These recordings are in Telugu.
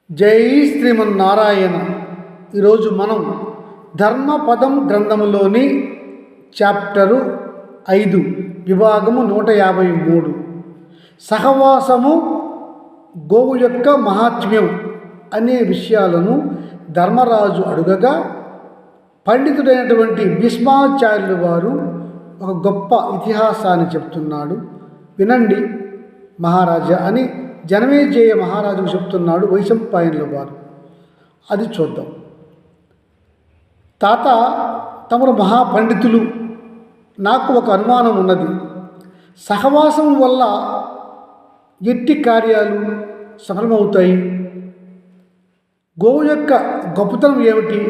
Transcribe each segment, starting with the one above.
జై శ్రీమన్నారాయణ. ఈరోజు మనం ధర్మపదం గ్రంథములోని చాప్టరు 5 విభాగము 153 సహవాసము గోవు యొక్క మహాత్మ్యం అనే విషయాలను ధర్మరాజు అడుగగా పండితుడైనటువంటి భీష్మాచార్యులు వారు ఒక గొప్ప ఇతిహాసాన్ని చెప్తున్నాడు. వినండి మహారాజా అని జనమేజయ మహారాజుకు చెప్తున్నాడు వైశంపాయనుల వారు. అది చూద్దాం. తాత, తమరు మహాపండితులు. నాకు ఒక అనుమానం ఉన్నది. సహవాసం వల్ల ఎట్టి కార్యాలు సఫలమవుతాయి? గోవు యొక్క గొప్పతనం ఏమిటి?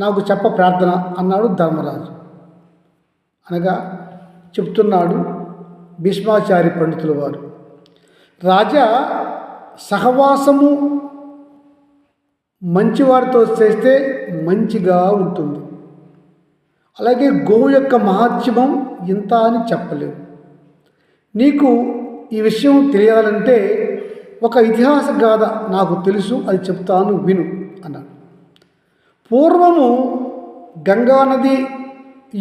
నాకు చెప్ప ప్రార్థన అన్నాడు ధర్మరాజు. అనగా చెప్తున్నాడు భీష్మాచార్య పండితుల వారు, రాజా, సహవాసము మంచివారితో చేస్తే మంచిగా ఉంటుంది. అలాగే గోవు యొక్క మహాత్మ్యం ఇంత అని చెప్పలేవు. నీకు ఈ విషయం తెలియాలంటే ఒక ఇతిహాస గాథ నాకు తెలుసు, అది చెప్తాను, విను అన్నాడు. పూర్వము గంగా నది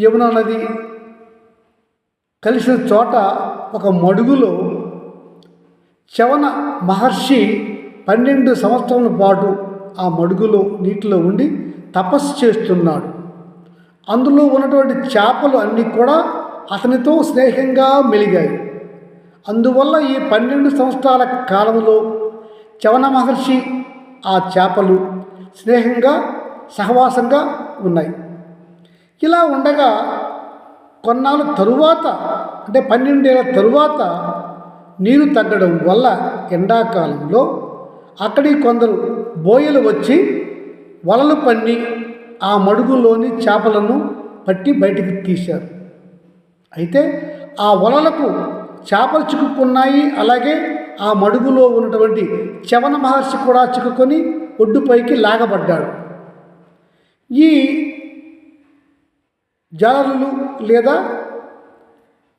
యమునా నది కలిసిన చోట ఒక మడుగులో చవన మహర్షి 12 సంవత్సరాల పాటు ఆ మడుగులో నీటిలో ఉండి తపస్సు చేస్తున్నాడు. అందులో ఉన్నటువంటి చేపలు అన్నీ కూడా అతనితో స్నేహంగా మెలిగాయి. అందువల్ల ఈ 12 సంవత్సరాల కాలంలో చవన మహర్షి ఆ చేపలు స్నేహంగా సహవాసంగా ఉన్నాయి. ఇలా ఉండగా కొన్నాళ్ళ తరువాత, అంటే 12 ఏళ్ళ తరువాత నీరు తగ్గడం వల్ల ఎండాకాలంలో అక్కడికి కొందరు బోయలు వచ్చి వలలు పన్ని ఆ మడుగులోని చేపలను పట్టి బయటికి తీశారు. అయితే ఆ వలలకు చేపలు చిక్కుకున్నాయి. అలాగే ఆ మడుగులో ఉన్నటువంటి చవన మహర్షి కూడా చిక్కుకొని ఒడ్డుపైకి లాగబడ్డాడు. ఈ జాలరులు లేదా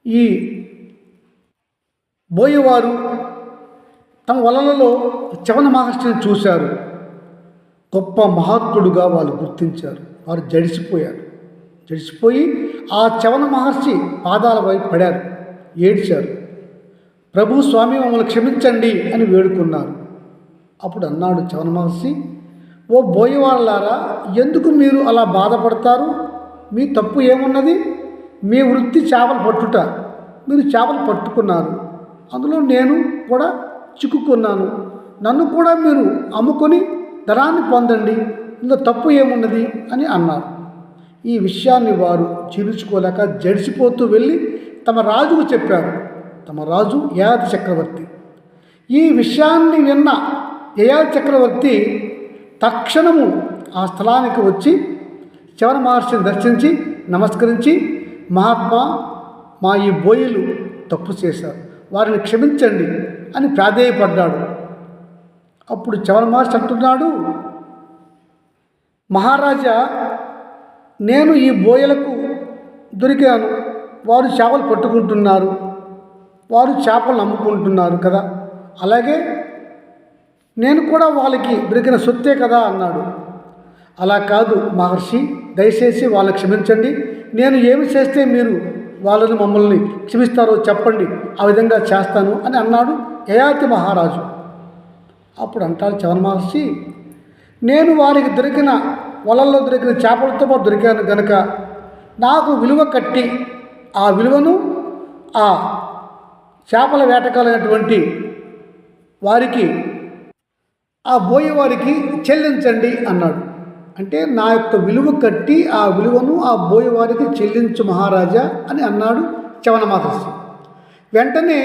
ఈ బోయేవారు తమ వలలలో చవన మహర్షిని చూశారు. గొప్ప మహాత్ముడుగా వాళ్ళు గుర్తించారు. వారు జడిసిపోయి ఆ చవన మహర్షి పాదాల వైపు పడారు, ఏడ్చారు. ప్రభు స్వామి, మమ్మల్ని క్షమించండి అని వేడుకున్నారు. అప్పుడు అన్నాడు చవన మహర్షి, ఓ బోయేవాళ్ళారా, ఎందుకు మీరు అలా బాధపడతారు? మీ తప్పు ఏమున్నది? మీ వృత్తి చేపలు పట్టుట. మీరు చేపలు పట్టుకున్నారు, అందులో నేను కూడా చిక్కుకున్నాను. నన్ను కూడా మీరు అమ్ముకొని ధనాన్ని పొందండి, ఇందులో తప్పు ఏమున్నది అని అన్నారు. ఈ విషయాన్ని వారు చీల్చుకోలేక జడిసిపోతూ వెళ్ళి తమ రాజుకు చెప్పారు. తమ రాజు యయాతి చక్రవర్తి. ఈ విషయాన్ని విన్న యయాతి చక్రవర్తి తక్షణము ఆ స్థలానికి వచ్చి చవన మహర్షిని దర్శించి నమస్కరించి, మహాత్మా, మా ఈ బోయిలు తప్పు చేశారు, వారిని క్షమించండి అని ప్రాధేయపడ్డాడు. అప్పుడు చవన మహర్షి అంటున్నాడు, మహారాజా, నేను ఈ బోయలకు దొరికాను. వారు చేపలు పట్టుకుంటున్నారు, వారు చేపలు అమ్ముకుంటున్నారు కదా, అలాగే నేను కూడా వాళ్ళకి దొరికిన సొత్తే కదా అన్నాడు. అలా కాదు మహర్షి, దయచేసి వాళ్ళని క్షమించండి. నేను ఏమి చేస్తే మీరు వాళ్ళని మమ్మల్ని క్షమిస్తారో చెప్పండి, ఆ విధంగా చేస్తాను అని అన్నాడు యయాతి మహారాజు. అప్పుడు అంటాడు చవన మహర్షి, నేను వారికి దొరికిన వలల్లో దొరికిన చేపలతో పాటు దొరికాను గనక నాకు విలువ కట్టి ఆ విలువను ఆ చేపల వేటకాలైనటువంటి వారికి, ఆ బోయేవారికి చెల్లించండి అన్నాడు. అంటే నా యొక్క విలువ కట్టి ఆ విలువను ఆ బోయేవారికి చెల్లించు మహారాజా అని అన్నాడు చవన మహర్షి. వెంటనే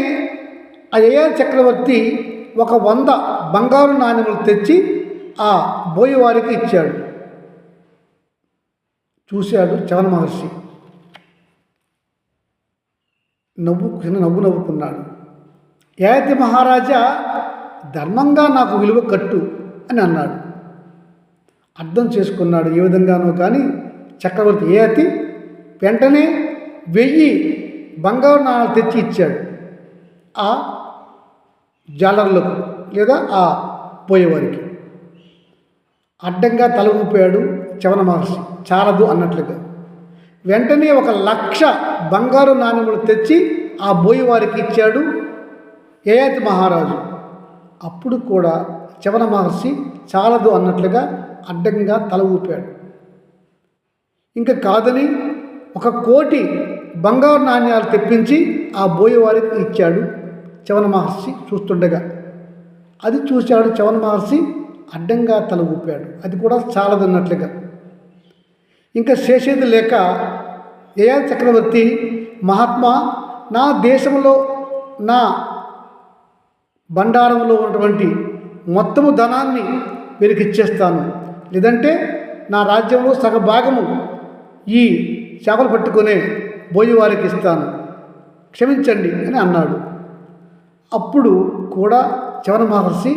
ఆ యయాతి చక్రవర్తి 100 బంగారు నాణెములు తెచ్చి ఆ బోయేవారికి ఇచ్చాడు. చూశాడు చవన మహర్షి, నవ్వు నవ్వుకున్నాడు. యయాతి మహారాజా, ధర్మంగా నాకు విలువ కట్టు అని అన్నాడు. అర్థం చేసుకున్నాడు ఏ విధంగానో కానీ చక్రవర్తి యయాతి వెంటనే 1000 బంగారు నాణాలు తెచ్చి ఇచ్చాడు ఆ జాలర్లకు లేదా ఆ పోయేవారికి. అడ్డంగా తల ఊపాడు చవన మహర్షి, చాలదు అన్నట్లుగా. వెంటనే 1,00,000 బంగారు నాణెములు తెచ్చి ఆ బోయవారికి ఇచ్చాడు యయాతి మహారాజు. అప్పుడు కూడా చవన మహర్షి చాలదు అన్నట్లుగా అడ్డంగా తల ఊపాడు. ఇంకా కాదని 1,00,00,000 బంగారు నాణ్యాలు తెప్పించి ఆ బోయవారికి ఇచ్చాడు చవన మహర్షి చూస్తుండగా. అది చూశాడు చవన మహర్షి, అడ్డంగా తల ఊపాడు. అది కూడా చాలదన్నట్లుగా. ఇంకా చేసేది లేక యయాతి చక్రవర్తి, మహాత్మా, నా దేశంలో నా బండారంలో ఉన్నటువంటి మొత్తము ధనాన్ని వీరికి ఇచ్చేస్తాను, లేదంటే నా రాజ్యంలో సగభాగము ఈ చేపలు పట్టుకునే బోయవారికి ఇస్తాను, క్షమించండి అని అన్నాడు. అప్పుడు కూడా చవన మహర్షి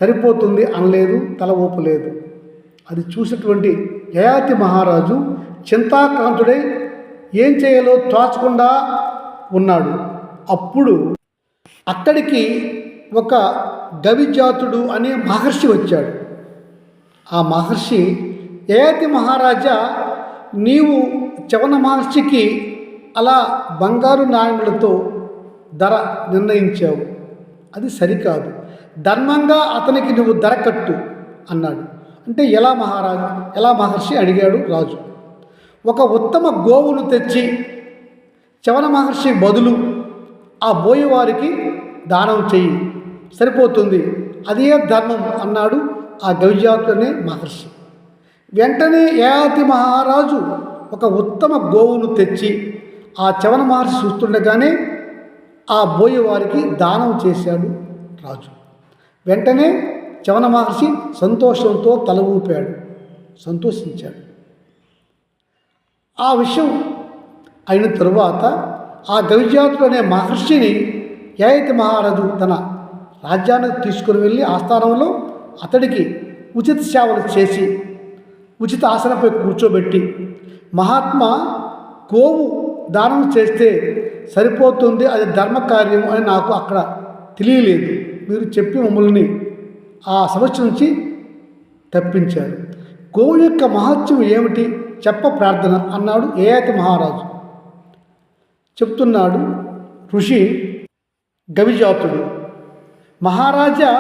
సరిపోతుంది అనలేదు, తల ఊపలేదు. అది చూసినటువంటి యయాతి మహారాజు చింతాక్రాంతుడై ఏం చేయాలో తోచకుండా ఉన్నాడు. అప్పుడు అక్కడికి ఒక గవిజాతుడు అనే మహర్షి వచ్చాడు. ఆ మహర్షి, యయాతి మహారాజా, నీవు చవన మహర్షికి అలా బంగారు నాణ్యములతో ధర నిర్ణయించావు, అది సరికాదు. ధర్మంగా అతనికి నువ్వు ధర కట్టు అన్నాడు. అంటే ఎలా మహారాజు, ఎలా మహర్షి అడిగాడు రాజు. ఒక ఉత్తమ గోవును తెచ్చి చవన మహర్షి బదులు ఆ బోయవారికి దానం చెయ్యి, సరిపోతుంది, అదే ధర్మం అన్నాడు ఆ గవిజాతుడనే మహర్షి. వెంటనే యయాతి మహారాజు ఒక ఉత్తమ గోవును తెచ్చి ఆ చవన మహర్షి చూస్తుండగానే ఆ బోయవారికి దానం చేశాడు రాజు. వెంటనే చవన మహర్షి సంతోషంతో తల ఊపాడు, సంతోషించాడు. ఆ విషయం అయిన తరువాత ఆ గవిజాతుడు అనే మహర్షిని యయాతి మహారాజు తన రాజ్యానికి తీసుకుని వెళ్ళి ఆస్థానంలో అతడికి ఉచిత సేవలు చేసి ఉచిత ఆసనపై కూర్చోబెట్టి, మహాత్మా, గోవు దానం చేస్తే సరిపోతుంది, అది ధర్మకార్యం అని నాకు అక్కడ తెలియలేదు, మీరు చెప్పి మమ్మల్ని ఆ సమస్య నుంచి తప్పించారు. గోవు యొక్క మహత్యం ఏమిటి చెప్ప ప్రార్థన అన్నాడు యయాతి మహారాజు. చెప్తున్నాడు ఋషి గవిజాతుడు, మహారాజా,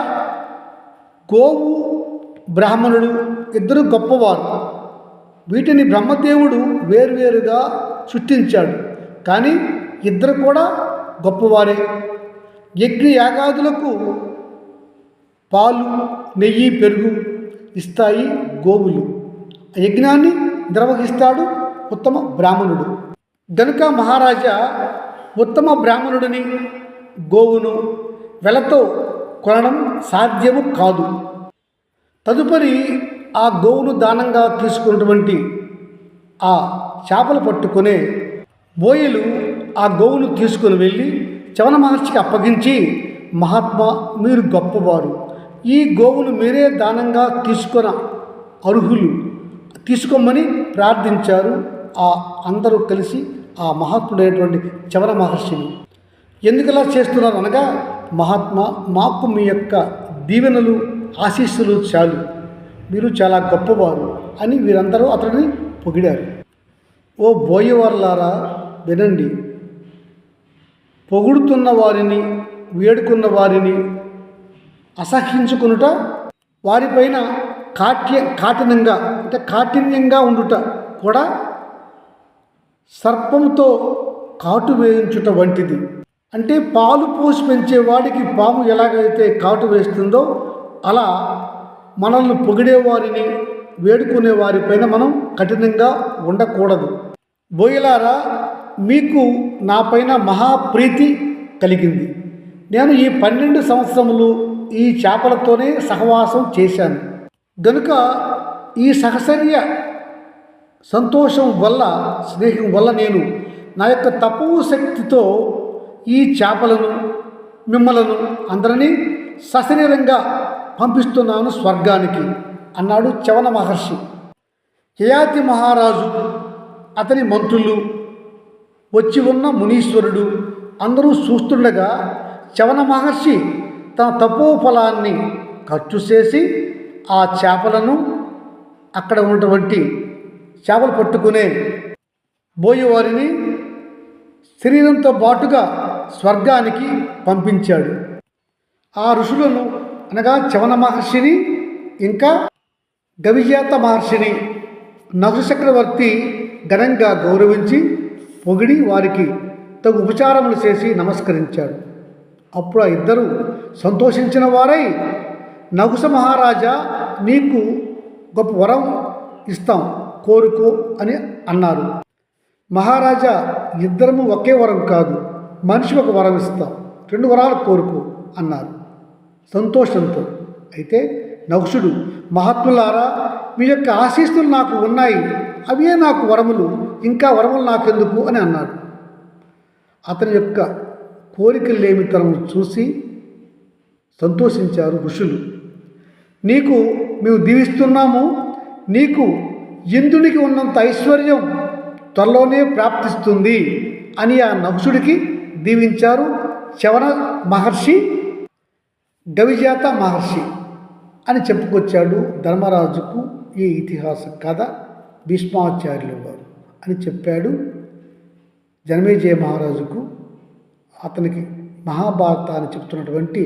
గోవు బ్రాహ్మణుడు ఇద్దరు గొప్పవారు. వీటిని బ్రహ్మదేవుడు వేరువేరుగా సృష్టించాడు, కానీ ఇద్దరు కూడా గొప్పవారే. యజ్ఞ యాగాదులకు పాలు, నెయ్యి, పెరుగు ఇస్తాయి గోవులు. ఆ యజ్ఞాన్ని నిర్వహిస్తాడు ఉత్తమ బ్రాహ్మణుడు. గనుక మహారాజా, ఉత్తమ బ్రాహ్మణుడిని గోవును వెలతో కొనడం సాధ్యము కాదు. తదుపరి ఆ గోవును దానంగా తీసుకున్నటువంటి ఆ చేపలు పట్టుకునే బోయలు ఆ గోవును తీసుకుని వెళ్ళి చవన మహర్షికి అప్పగించి, మహాత్మా, మీరు గొప్పవారు, ఈ గోవును మీరే దానంగా తీసుకున్న అర్హులు, తీసుకోమని ప్రార్థించారు. ఆ అందరూ కలిసి ఆ మహాత్ముడైనటువంటి చవన మహర్షిని. ఎందుకలా చేస్తున్నారు అనగా, మహాత్మా, మాకు మీ యొక్క దీవెనలు, ఆశీస్సులు చాలు, మీరు చాలా గొప్పవారు అని వీరందరూ అతడిని పొగిడారు. ఓ బోయవారులారా, వినండి. పొగుడుతున్న వారిని, వేడుకున్న వారిని అసహ్యించుకునుట, వారిపైన కాఠిన్యంగా ఉండుట కూడా సర్పంతో కాటు వేయించుట వంటిది. అంటే పాలు పోసి పెంచేవాడికి పాము ఎలాగైతే కాటు వేస్తుందో అలా మనల్ని పొగిడేవారిని, వేడుకునే వారిపైన మనం కఠినంగా ఉండకూడదు. బోయలారా, మీకు నాపైన మహాప్రీతి కలిగింది. నేను ఈ 12 సంవత్సరములు ఈ చేపలతోనే సహవాసం చేశాను. గనుక ఈ సహచర్య సంతోషం వల్ల, స్నేహం వల్ల నేను నా యొక్క తపో శక్తితో ఈ చేపలను, మిమ్మలను అందరినీ సశరీరంగా పంపిస్తున్నాను స్వర్గానికి అన్నాడు చవన మహర్షి. యయాతి మహారాజు, అతని మంత్రులు, వచ్చి ఉన్న మునీశ్వరుడు అందరూ చూస్తుండగా చవన మహర్షి తన తపోఫలాన్ని ఖర్చు చేసి ఆ చేపలను అక్కడ ఉన్నటువంటి చేపలు పట్టుకునే బోయేవారిని శరీరంతో బాటుగా స్వర్గానికి పంపించాడు. ఆ ఋషులను అనగా చవన మహర్షిని ఇంకా గవిజాత మహర్షిని నకుల చక్రవర్తి ఘనంగా గౌరవించి పొగిడి వారికి తగు ఉపచారములు చేసి నమస్కరించాడు. అప్పుడు ఆ ఇద్దరు సంతోషించిన వారై, నకుల మహారాజా, నీకు గొప్ప వరం ఇస్తాం, కోరుకో అని అన్నారు. మహారాజా, ఇద్దరము ఒకే వరం కాదు, మనిషికి ఒక వరం ఇస్తాం, 2 వరాలు కోరుకో అన్నారు సంతోషంతో. అయితే నకులుడు, మహాత్ములారా, మీ యొక్క ఆశీస్సులు నాకు ఉన్నాయి, అవే నాకు వరములు, ఇంకా వరములు నాకెందుకు అని అన్నాడు. అతని యొక్క కోరికలేమితనం చూసి సంతోషించారు ఋషులు. నీకు మేము దీవిస్తున్నాము, నీకు ఇంద్రునికి ఉన్నంత ఐశ్వర్యం త్వరలోనే ప్రాప్తిస్తుంది అని ఆ నకులుడికి దీవించారు చవన మహర్షి, గవిజాత మహర్షి అని చెప్పుకొచ్చాడు ధర్మరాజుకు ఈ ఇతిహాస కథ భీష్మాచార్యులు వారు అని చెప్పాడు జనమేజయ మహారాజుకు. అతనికి మహాభారతాన్ని చెప్తున్నటువంటి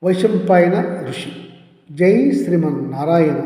వైశంపాయన ఋషి. జై శ్రీమన్నారాయణ.